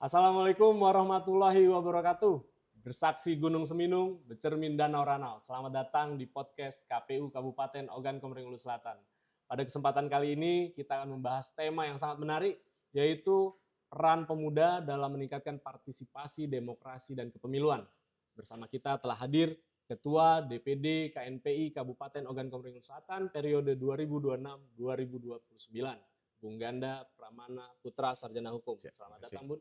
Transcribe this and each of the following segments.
Assalamualaikum warahmatullahi wabarakatuh. Bersaksi Gunung Seminung, bercermin Danau Ranau. Selamat datang di podcast KPU Kabupaten Ogan Komering Ulu Selatan. Pada kesempatan kali ini kita akan membahas tema yang sangat menarik, yaitu peran pemuda dalam meningkatkan partisipasi demokrasi dan kepemiluan. Bersama kita telah hadir Ketua DPD KNPI Kabupaten Ogan Komering Ulu Selatan periode 2026-2029, Bung Ganda Pramana Putra Sarjana Hukum. Selamat datang, Bun.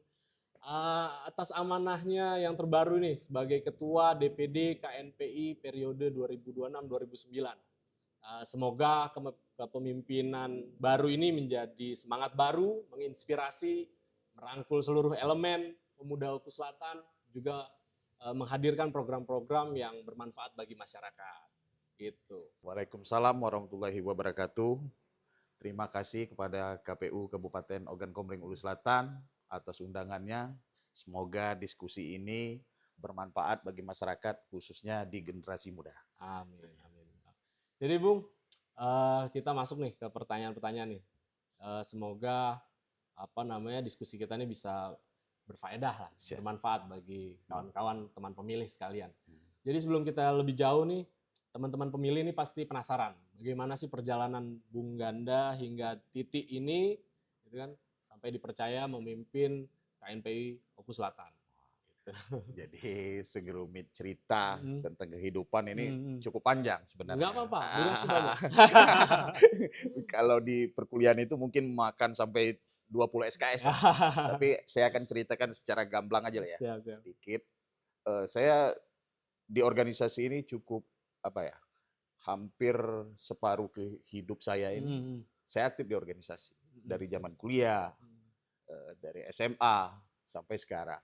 Atas amanahnya yang terbaru nih sebagai Ketua DPD KNPI periode 2026-2009. Semoga kepemimpinan baru ini menjadi semangat baru, menginspirasi, merangkul seluruh elemen pemuda Oku Selatan, juga menghadirkan program-program yang bermanfaat bagi masyarakat. Gitu. Waalaikumsalam warahmatullahi wabarakatuh. Terima kasih kepada KPU Kabupaten Ogan Komering Ulu Selatan atas undangannya. Semoga diskusi ini bermanfaat bagi masyarakat, khususnya di generasi muda. Amin, amin. Jadi Bung, kita masuk nih ke pertanyaan-pertanyaan nih. Semoga diskusi kita ini bisa berfaedah lah, bermanfaat bagi kawan-kawan teman pemilih sekalian. Jadi sebelum kita lebih jauh nih, teman-teman pemilih ini pasti penasaran bagaimana sih perjalanan Bung Ganda hingga titik ini, gitu kan, sampai dipercaya memimpin KNPI Oku Selatan. Jadi segerumit cerita tentang kehidupan ini cukup panjang sebenarnya. Enggak apa-apa, durasi banyak. Kalau di perkuliahan itu mungkin makan sampai 20 SKS. Tapi saya akan ceritakan secara gamblang aja lah ya. Siap. Sedikit. Saya di organisasi ini cukup hampir separuh hidup saya ini. Saya aktif di organisasi dari zaman kuliah, dari SMA sampai sekarang.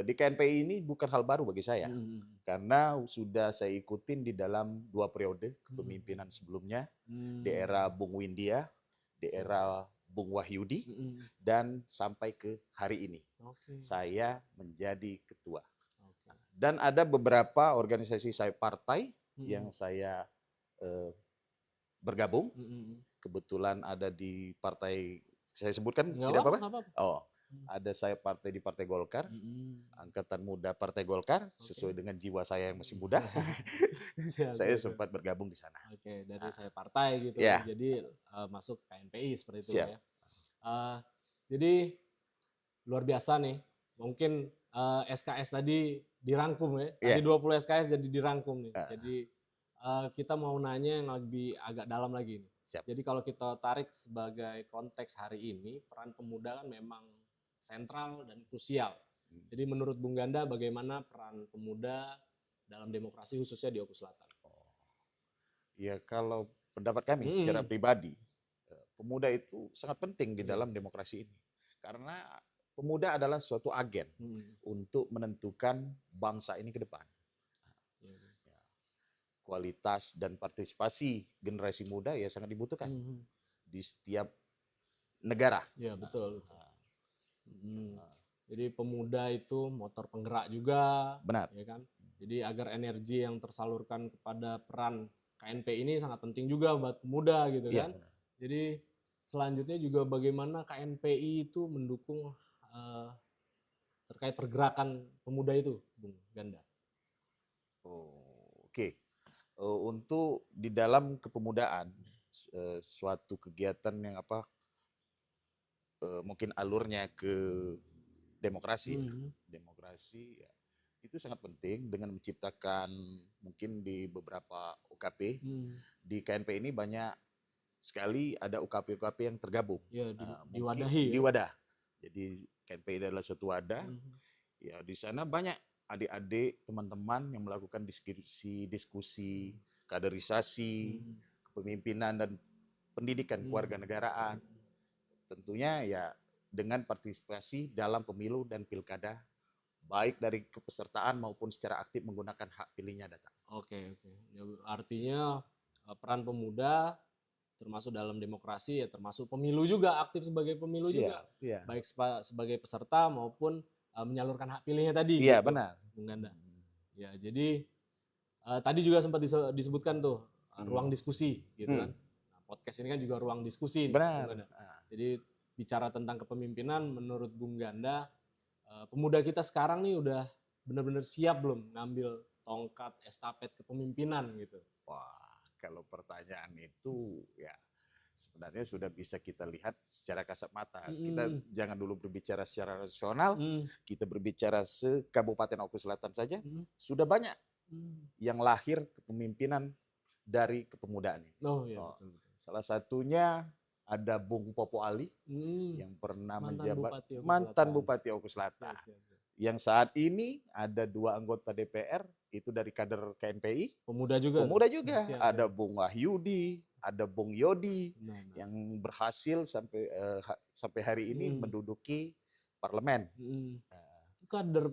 Di KNPI ini bukan hal baru bagi saya, karena sudah saya ikutin di dalam 2 periode kepemimpinan sebelumnya, di era Bung Windia, di era Bung Wahyudi, dan sampai ke hari ini. Saya menjadi ketua. Dan ada beberapa organisasi saya partai yang saya bergabung. Kebetulan ada di partai, saya sebutkan tidak apa-apa? Oh. Ada saya partai di Partai Golkar, Angkatan Muda Partai Golkar, sesuai dengan jiwa saya yang masih muda. Saya sempat bergabung di sana. Oke, dari saya partai gitu, jadi masuk KNPI seperti itu ya. Jadi luar biasa nih, mungkin SKS tadi dirangkum ya, tadi 20 SKS jadi dirangkum nih. Jadi kita mau nanya yang lebih agak dalam lagi nih. Jadi kalau kita tarik sebagai konteks hari ini, peran pemuda kan memang sentral dan krusial. Jadi menurut Bung Ganda, bagaimana peran pemuda dalam demokrasi khususnya di Oku Selatan? Ya, kalau pendapat kami secara pribadi, pemuda itu sangat penting di dalam demokrasi ini. Karena pemuda adalah suatu agen untuk menentukan bangsa ini ke depan. Kualitas dan partisipasi generasi muda ya sangat dibutuhkan di setiap negara. Ya, betul. Jadi pemuda itu motor penggerak juga, benar, ya kan? Jadi agar energi yang tersalurkan kepada peran KNPI ini sangat penting juga buat pemuda gitu kan? Benar. Jadi selanjutnya juga bagaimana KNPI itu mendukung terkait pergerakan pemuda itu, Bung Ganda. Oke. Untuk di dalam kepemudaan, suatu kegiatan yang mungkin alurnya ke demokrasi, demokrasi ya, itu sangat penting dengan menciptakan mungkin di beberapa UKP. Di KNP ini banyak sekali ada UKP-UKP yang tergabung. Ya, diwadahi. Di wadah. Jadi KNP adalah suatu wadah. Ya, di sana banyak adik-adik, teman-teman yang melakukan diskusi, kaderisasi, kepemimpinan dan pendidikan kewarganegaraan. Tentunya ya dengan partisipasi dalam pemilu dan pilkada, baik dari kepesertaan maupun secara aktif menggunakan hak pilihnya datang. Oke. Ya, artinya peran pemuda termasuk dalam demokrasi ya, termasuk pemilu juga, aktif sebagai pemilu juga, baik sebagai peserta maupun menyalurkan hak pilihnya tadi. Iya, gitu, benar. Bung Ganda. Ya, jadi tadi juga sempat disebutkan tuh ruang diskusi, gitu kan. Nah, podcast ini kan juga ruang diskusi. Benar. Jadi bicara tentang kepemimpinan, menurut Bung Ganda, pemuda kita sekarang nih udah benar-benar siap belum ngambil tongkat estafet kepemimpinan gitu? Wah, kalau pertanyaan itu ya sebenarnya sudah bisa kita lihat secara kasat mata. Kita Mhm, jangan dulu berbicara secara nasional, mhm, kita berbicara se-Kabupaten Oku Selatan saja, mhm, sudah banyak mmm. yang lahir kepemimpinan dari kepemudaan ini. Oh iya, Oh, betul betul. salah satunya ada Bung Popo Ali Mhm, yang pernah mantan menjabat Bupati Oku mantan Selatan. Bupati Oku Selatan. Siap siap siap. Yang saat ini ada 2 anggota DPR, itu dari kader KNPI, Pemuda juga tuh? pemuda juga. Siap siap. Ada Bung Wahyudi, ada Bung Yodi, Benar benar. yang berhasil sampai hari ini Mhm, menduduki parlemen. mhm. Itu kader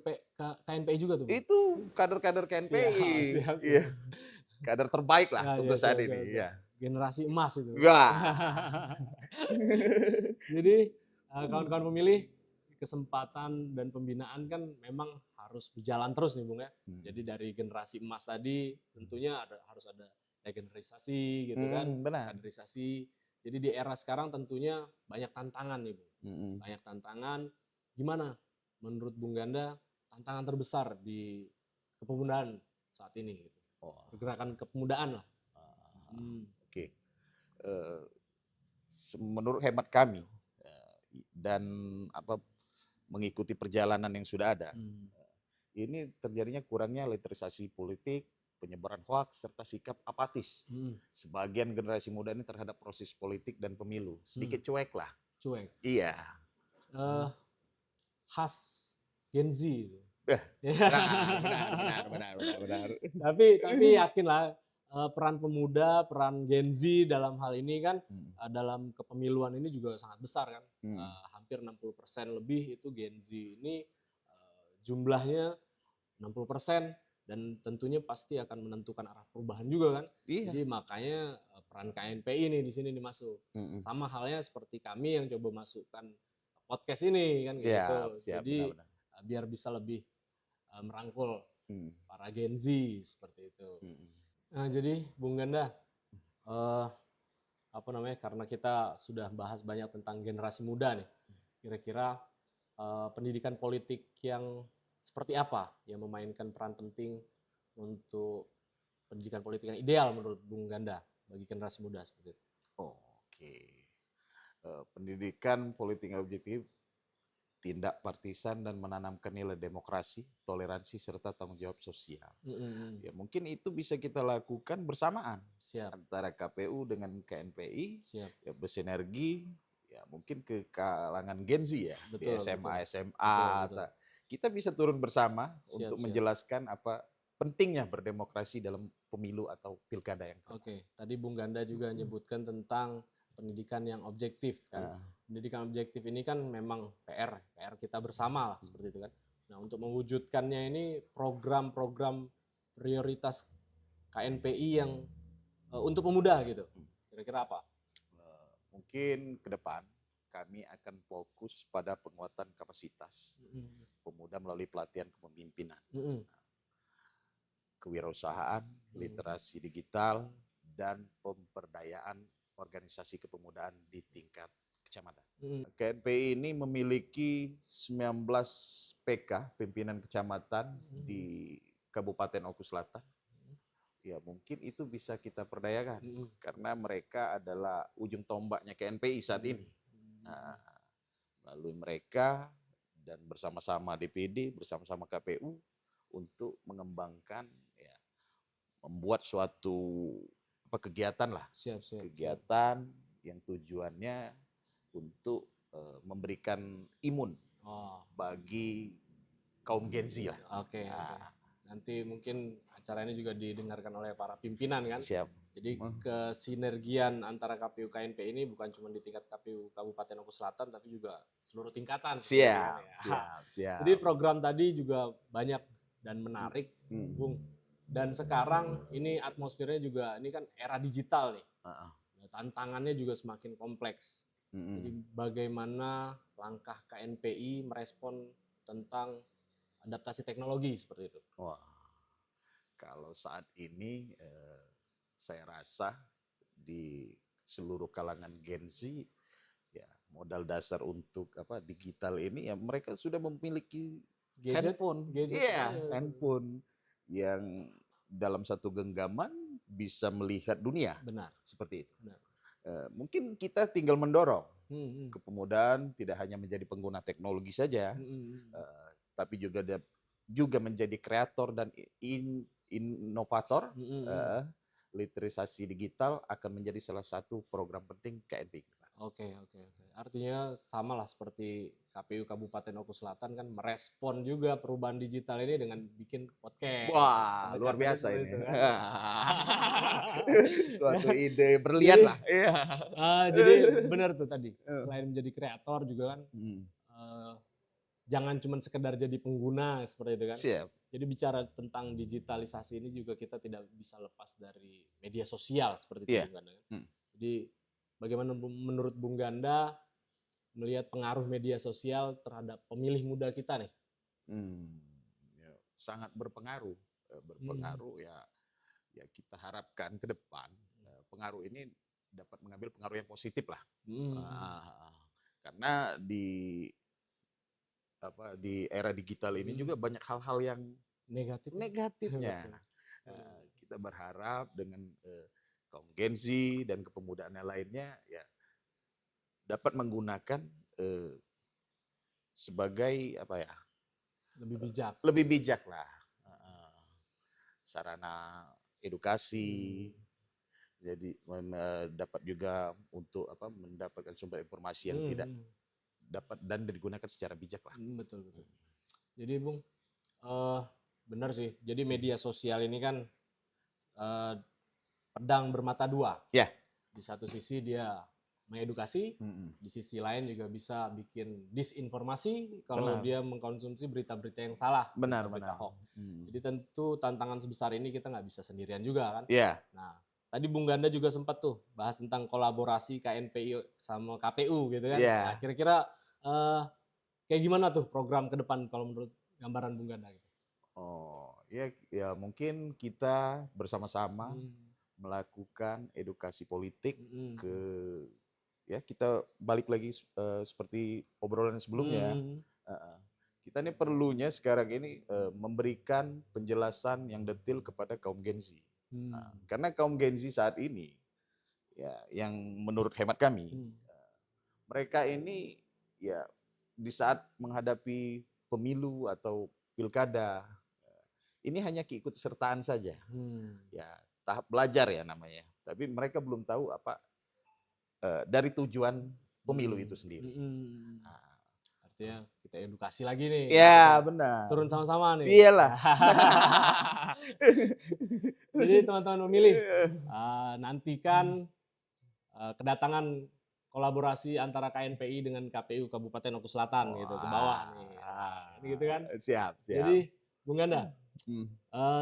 KNPI juga tuh, Bang? Itu kader-kader Siap KNPI. siap Iya, siap. kader terbaik lah Ya ya, untuk saat siap siap ini, siap. ya. Generasi emas itu. Wah. Jadi, kawan-kawan pemilih, kesempatan dan pembinaan kan memang harus berjalan terus nih, Bung, ya. Jadi dari generasi emas tadi tentunya harus ada regenerasi gitu kan, Benar. kaderisasi. Jadi di era sekarang tentunya banyak tantangan nih, Bung. Mhm. Banyak tantangan. Gimana menurut Bung Ganda tantangan terbesar di kepemudaan saat ini gitu? Oh, Pergerakan kepemudaan lah. ah, Hmm. oke. Eee, Menurut hemat kami, dan mengikuti perjalanan yang sudah ada, Hmm. ini terjadinya kurangnya literasi politik, penyebaran hoaks, serta sikap apatis. Hmm. Sebagian generasi muda ini terhadap proses politik dan pemilu. Hmm. Sedikit cuek lah. Cuek. Iya. Khas Gen Z gitu. Eh, benar. Tapi yakinlah, peran pemuda, peran Gen Z dalam hal ini kan, Hmm, dalam kepemiluan ini juga sangat besar kan. hmm. Hampir 60% lebih itu Gen Z ini, jumlahnya 60% dan tentunya pasti akan menentukan arah perubahan juga kan. Iya. Jadi makanya, peran KNPI nih di sini nih masuk. Mhm. Sama halnya seperti kami yang coba masukkan podcast ini kan kayak gitu. Siap, siap, Jadi, benar-benar. biar bisa lebih, merangkul Hmm, para Gen Z seperti itu. hmm, Nah, jadi Bung Ganda, eh, apa namanya? Karena kita sudah bahas banyak tentang generasi muda nih. Kira-kira pendidikan politik yang seperti apa yang memainkan peran penting untuk pendidikan politik yang ideal menurut Bung Ganda bagi generasi muda seperti itu? Oke. Pendidikan politik yang objektif, tindak partisan dan menanamkan nilai demokrasi, toleransi serta tanggung jawab sosial. Mm-mm. Ya mungkin itu bisa kita lakukan bersamaan Siap, antara KPU dengan KNPI, siap. ya bersinergi, ya mungkin ke kalangan Gen Z ya di Betul, betul. SMA, Betul, SMA, betul. kita bisa turun bersama Siap, untuk siap. menjelaskan apa pentingnya berdemokrasi dalam pemilu atau pilkada yang terbaik. Oke, tadi Bung Ganda juga menyebutkan tentang pendidikan yang objektif kan. Ah, Pendidikan objektif ini kan memang PR kita bersama lah seperti itu kan. Nah, untuk mewujudkannya ini program-program prioritas KNPI yang untuk pemuda gitu. Kira-kira apa? Mungkin ke depan kami akan fokus pada penguatan kapasitas Mm-mm. pemuda melalui pelatihan kepemimpinan, Mm-mm. kewirausahaan, Mm. literasi digital, dan pemberdayaan organisasi kepemudaan di tingkat kecamatan. Mm. KNPI ini memiliki 19 PK, pimpinan kecamatan Mm. di Kabupaten Oku Selatan. Ya mungkin itu bisa kita perdayakan, Mm. karena mereka adalah ujung tombaknya KNPI saat Mm. ini. Nah, melalui mereka dan bersama-sama DPD, bersama-sama KPU untuk mengembangkan, ya, membuat suatu kegiatan lah, Siap, siap, siap. kegiatan yang tujuannya untuk memberikan imun Oh, bagi kaum Gen Z lah. oke, oke. Nah, Nanti mungkin acara ini juga didengarkan oleh para pimpinan kan. siap. Jadi kesinergian antara KPU KNP ini bukan cuma di tingkat KPU Kabupaten Oku Selatan, tapi juga seluruh tingkatan. Seperti itu kan Siap, ya. siap, siap. Jadi program tadi juga banyak dan menarik, Hmm. Bung. Dan sekarang ini atmosfernya juga, ini kan era digital nih. Tantangannya juga semakin kompleks. Jadi bagaimana langkah KNPI merespon tentang adaptasi teknologi seperti itu? Wah, kalau saat ini saya rasa di seluruh kalangan Gen Z, ya modal dasar untuk digital ini ya mereka sudah memiliki Gadget, handphone. gadget. Iya, handphone yang dalam satu genggaman bisa melihat dunia. Benar. Seperti itu. Benar. Mungkin kita tinggal mendorong kepemudaan tidak hanya menjadi pengguna teknologi saja, tapi juga menjadi kreator dan inovator. Literasi digital akan menjadi salah satu program penting KNPI. Oke. Artinya sama lah seperti KPU Kabupaten Oku Selatan kan merespon juga perubahan digital ini dengan bikin podcast. Wah, luar biasa ini. Itu, kan? Suatu ide berlian lah. Jadi benar tuh tadi. Selain menjadi kreator juga kan, jangan cuma sekedar jadi pengguna seperti itu kan. Siap. Jadi bicara tentang digitalisasi ini juga kita tidak bisa lepas dari media sosial seperti itu Bung Ganda. Jadi bagaimana menurut Bung Ganda melihat pengaruh media sosial terhadap pemilih muda kita nih? Sangat berpengaruh. Ya kita harapkan ke depan pengaruh ini dapat mengambil pengaruh yang positif lah. Karena di era digital ini juga banyak hal-hal yang negatifnya. Kita berharap dengan kaum Gen Z dan kepemudaan lainnya ya dapat menggunakan sebagai lebih bijak lah, sarana edukasi. Jadi dapat juga untuk mendapatkan sumber informasi yang tidak dapat dan digunakan secara bijak lah. Betul. Jadi Bung, benar sih. Jadi media sosial ini kan pedang bermata dua. Ya. Di satu sisi dia mengedukasi, di sisi lain juga bisa bikin disinformasi kalau dia mengkonsumsi berita-berita yang salah. Benar. Hoax. Jadi tentu tantangan sebesar ini kita nggak bisa sendirian juga kan. Iya. Nah, tadi Bung Ganda juga sempat tuh bahas tentang kolaborasi KNPI sama KPU gitu kan. Iya. Nah, kira-kira kayak gimana tuh program ke depan kalau menurut gambaran Bung Ganda gitu? Ya mungkin kita bersama-sama melakukan edukasi politik kita balik lagi seperti obrolan sebelumnya. Kita ini perlunya sekarang ini memberikan penjelasan yang detail kepada kaum Gen Z. Karena kaum Gen Z saat ini ya yang menurut hemat kami mereka ini ya di saat menghadapi pemilu atau pilkada ini hanya keikutsertaan saja. Ya, tahap belajar ya namanya. Tapi mereka belum tahu apa dari tujuan pemilu itu sendiri. Artinya kita edukasi lagi nih. Ya, benar. Turun sama-sama nih. Iyalah. Jadi teman-teman pemilih, nantikan kedatangan kolaborasi antara KNPI dengan KPU Kabupaten Oku Selatan gitu ke bawah nih. Gitu kan? Siap. Jadi Bung Ganda,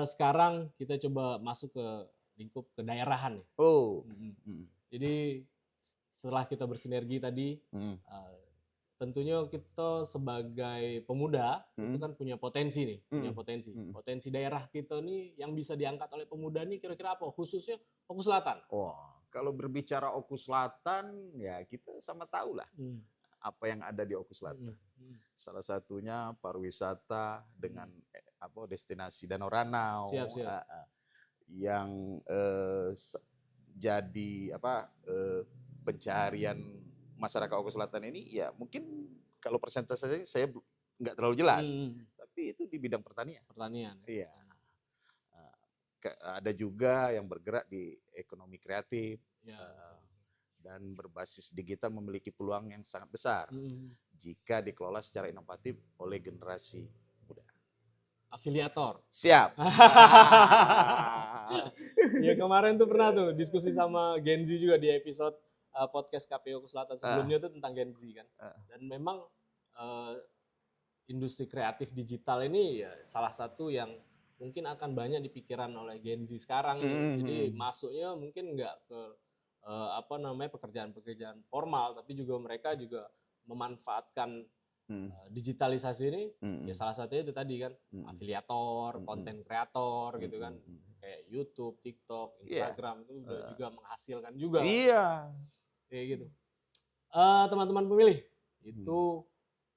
sekarang kita coba masuk ke lingkup kedaerahan nih. Jadi setelah kita bersinergi tadi, tentunya kita sebagai pemuda itu kan punya potensi nih, potensi daerah kita nih yang bisa diangkat oleh pemuda nih kira-kira apa? Khususnya Oku Selatan. Kalau berbicara Oku Selatan ya kita sama tahu lah apa yang ada di Oku Selatan. Salah satunya pariwisata dengan destinasi Danau Ranau. Siap. Yang jadi pencaharian masyarakat Oku Selatan ini ya mungkin kalau persentasenya saya nggak terlalu jelas, tapi itu di bidang pertanian. Iya. Ada juga yang bergerak di ekonomi kreatif dan berbasis digital memiliki peluang yang sangat besar jika dikelola secara inovatif oleh generasi muda. Afiliator. Siap. Ya kemarin tuh pernah tuh diskusi sama Gen Z juga di episode podcast KPU Oku Selatan sebelumnya tuh tentang Gen Z kan. Dan memang industri kreatif digital ini ya salah satu yang mungkin akan banyak dipikiran oleh Gen Z sekarang. Jadi masuknya mungkin nggak ke pekerjaan-pekerjaan formal, tapi juga mereka juga memanfaatkan digitalisasi ini. Ya salah satunya itu tadi kan afiliator, konten kreator gitu kan, kayak YouTube, TikTok, Instagram itu udah juga menghasilkan juga. Iya. Kayak gitu. Teman-teman pemilih, itu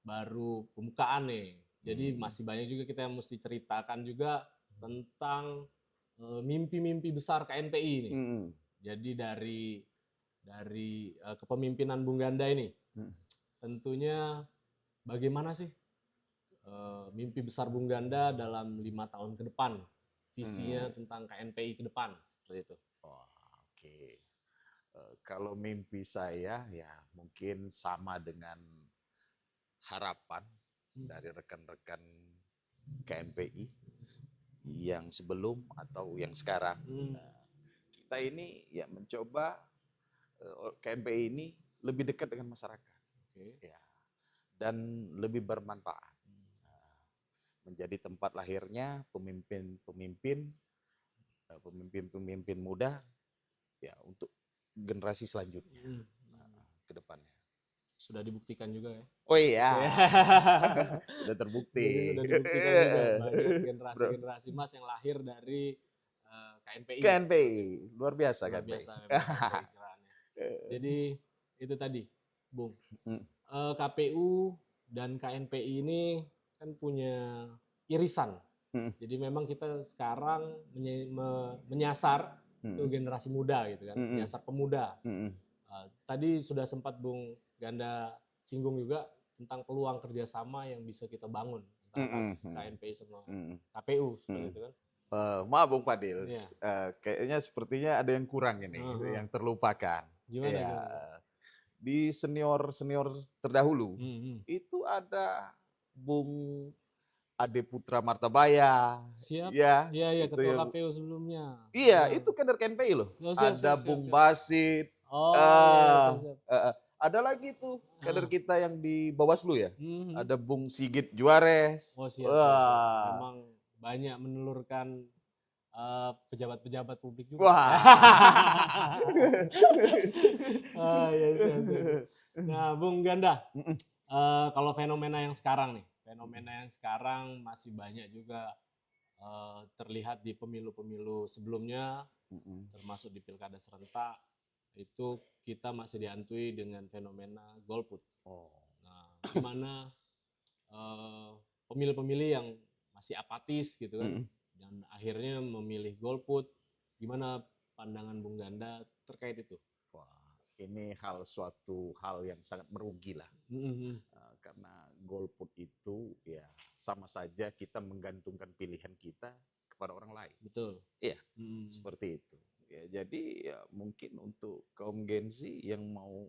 baru pembukaan nih. Jadi masih banyak juga kita yang mesti ceritakan juga tentang mimpi-mimpi besar KNPI ini. Jadi dari kepemimpinan Bung Ganda ini, tentunya bagaimana sih mimpi besar Bung Ganda dalam 5 tahun ke depan, visinya tentang KNPI ke depan, seperti itu. Oke. Kalau mimpi saya ya mungkin sama dengan harapan dari rekan-rekan KNPI yang sebelum atau yang sekarang. Kita ini ya mencoba KNPI ini lebih dekat dengan masyarakat, ya, dan lebih bermanfaat. Menjadi tempat lahirnya pemimpin muda ya untuk generasi selanjutnya ke depannya. Sudah dibuktikan juga ya. Oh iya. Sudah terbukti. Jadi sudah dibuktikan juga banyak generasi-generasi emas yang lahir dari KNPI. KNPI luar biasa luar kan. Biasa Jadi itu tadi, Bung. KPU dan KNPI ini kan punya irisan. Jadi memang kita sekarang menyasar itu generasi muda gitu kan, menyasar pemuda. Tadi sudah sempat Bung Ganda singgung juga tentang peluang kerjasama yang bisa kita bangun antara KNPI sama KPU seperti itu kan. Maaf Bung Fadil, kayaknya sepertinya ada yang kurang ini, yang terlupakan. Gimana? Di senior terdahulu itu ada Bung Ade Putra Martabaya. Siap. Ya, Iya, ketua KPU sebelumnya. Iya, itu kader KNPI loh. Ada Bung Basit. Siap. Ada lagi tuh kader kita yang di Bawaslu ya. Ada Bung Sigit Juarez. Siap. Memang banyak menelurkan pejabat-pejabat publik juga. Wah. Siap. Nah, Bung Ganda, kalau fenomena yang sekarang masih banyak juga terlihat di pemilu-pemilu sebelumnya, termasuk di pilkada serentak, itu kita masih dihantui dengan fenomena golput. Nah, di mana pemilih-pemilih yang masih apatis gitu kan, dan akhirnya memilih golput. Gimana pandangan Bung Ganda terkait itu? Wah, ini suatu hal yang sangat merugi lah. Karena golput itu ya sama saja kita menggantungkan pilihan kita kepada orang lain. Betul. Iya, seperti itu. Ya, jadi ya mungkin untuk kaum Gen Z yang mau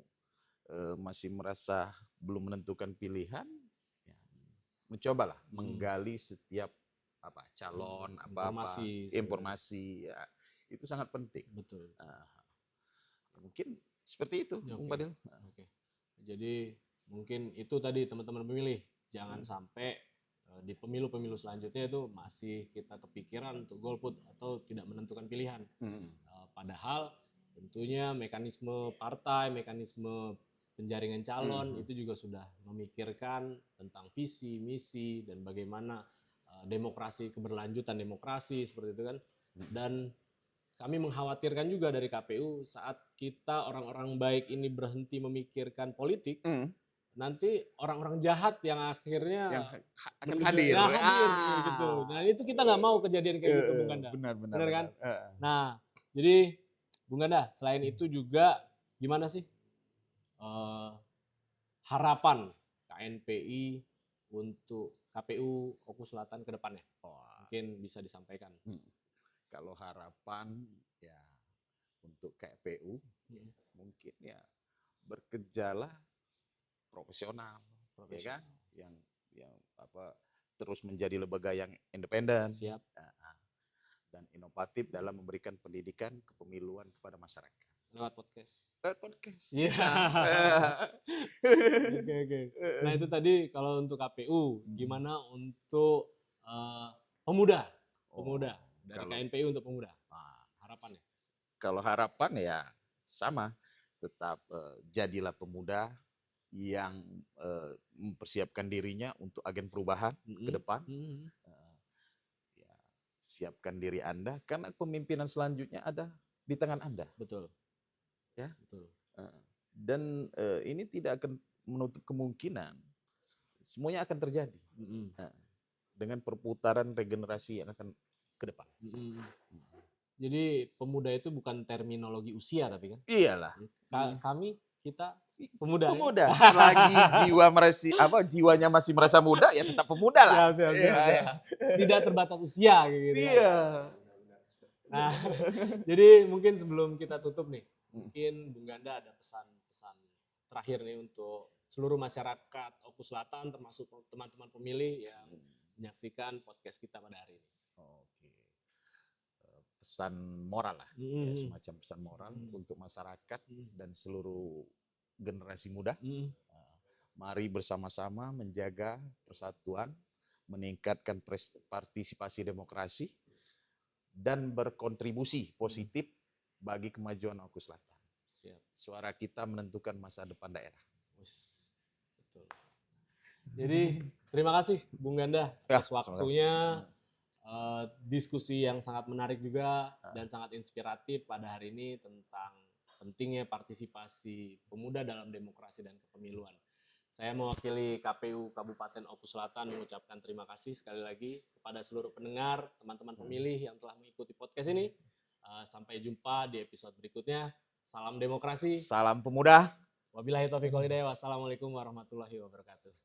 masih merasa belum menentukan pilihan, ya, mencobalah menggali setiap calon informasi ya, itu sangat penting. Betul. Mungkin seperti itu, Bung Fadil. Jadi mungkin itu tadi teman-teman pemilih, jangan sampai di pemilu-pemilu selanjutnya itu masih kita kepikiran untuk golput atau tidak menentukan pilihan. Padahal tentunya mekanisme partai, mekanisme penjaringan calon itu juga sudah memikirkan tentang visi, misi, dan bagaimana demokrasi, keberlanjutan demokrasi seperti itu kan. Dan kami mengkhawatirkan juga dari KPU saat kita orang-orang baik ini berhenti memikirkan politik, nanti orang-orang jahat yang akhirnya akan hadir gitu. Nah, itu kita nggak mau kejadian kayak gitu, Bung Ganda. Benar kan? Nah, jadi Bung Ganda, selain itu juga gimana sih harapan KNPI untuk KPU Oku Selatan ke depannya? Mungkin bisa disampaikan. Kalau harapan ya untuk KPU mungkin ya bekerjalah profesional, ya kan? Yang terus menjadi lembaga yang independen. Siap. Dan inovatif dalam memberikan pendidikan kepemiluan kepada masyarakat. Lewat podcast. Iya. Oke. Nah, itu tadi kalau untuk KPU, gimana untuk pemuda dari KNPI untuk pemuda? Harapannya? Kalau harapan ya sama, tetap jadilah pemuda yang mempersiapkan dirinya untuk agen perubahan ke depan. Ya, siapkan diri Anda karena pemimpinan selanjutnya ada di tangan Anda. Betul. Ya. Betul. Dan ini tidak akan menutup kemungkinan semuanya akan terjadi dengan perputaran regenerasi yang akan ke depan. Jadi pemuda itu bukan terminologi usia tapi kan? Iyalah. Kita pemuda. Pemuda. Selagi jiwanya masih merasa muda, ya tetap pemuda lah. Siap. Tidak terbatas usia gitu. Iya. Nah, jadi mungkin sebelum kita tutup nih, mungkin Bung Ganda ada pesan-pesan terakhir nih untuk seluruh masyarakat Oku Selatan, termasuk teman-teman pemilih yang menyaksikan podcast kita pada hari ini. Oke. Pesan moral lah, ya, semacam pesan moral untuk masyarakat dan seluruh generasi muda. Mari bersama-sama menjaga persatuan, meningkatkan partisipasi demokrasi, dan berkontribusi positif bagi kemajuan Oku Selatan. Siap. Suara kita menentukan masa depan daerah. Betul. Jadi terima kasih Bung Ganda atas waktunya. Diskusi yang sangat menarik juga dan sangat inspiratif pada hari ini tentang pentingnya partisipasi pemuda dalam demokrasi dan kepemiluan. Saya mewakili KPU Kabupaten Oku Selatan mengucapkan terima kasih sekali lagi kepada seluruh pendengar, teman-teman pemilih yang telah mengikuti podcast ini. Sampai jumpa di episode berikutnya. Salam demokrasi. Salam pemuda. Wabillahi taufiq wal hidayah. Wassalamualaikum warahmatullahi wabarakatuh.